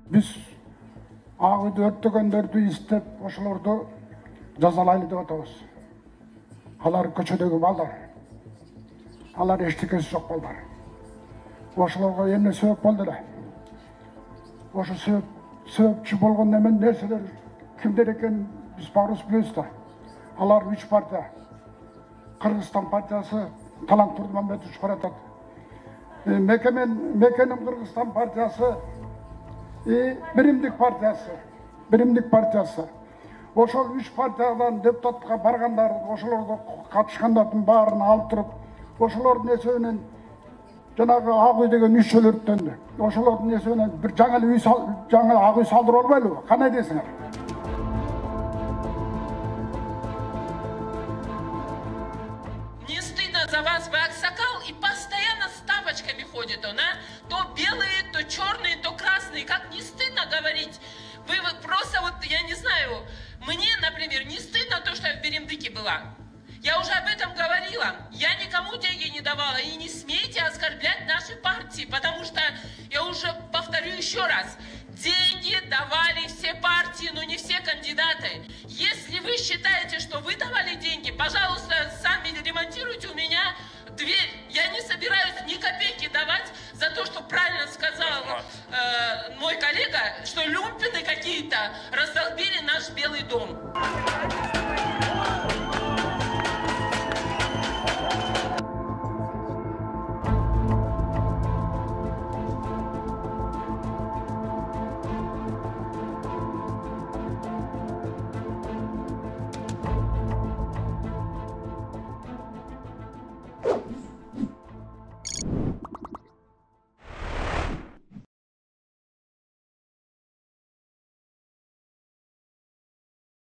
Biz ак үйдө өрттөгөндөрдү издеп ошолорду жазалайлы деп атабыз. Алар көчөдөгү балдар. Алар эчтекеси жок балдар. Ошолорго эмне себеп болду эле? Ошо себепчи болгон нерселер кимдер экенин биз баарыбыз билебиз да. Алар 3 партия. Кыргызстан партиясы Талант Турдумамбетович баратат. Мекеним Кыргызстан партиясы, Биримдик партиясы. Ошол 3 партиядан депутатка баргандар, ошолорго катышкандардын баарын алып туруп, ошолордун эсебинен жанагы ак үй деген үй чөлөрттөндү. Ошолордун эсебинен бир жаңы ак үй салдырып албайлыбы? Кандай десиңер? Не стыдно за вас, вы аксакал, и постоянно с тапочками ходит он, а? То белые, то черные, то красные. Как не стыдно говорить? Вы просто вот, я не знаю, мне, например, не стыдно то, что я в Биримдыке была. Я уже об этом говорила. Я никому деньги не давала. И не смейте оскорблять наши партии, потому что, я уже повторю еще раз, деньги давали все партии, но не все кандидаты. Если вы считаете, что вы давали деньги, пожалуйста, сами ремонтируйте у меня дверь. Я не собираюсь ни копейки давать за то, что правильно сказал мой коллега, что люмпины какие-то раздолбили наш Белый дом.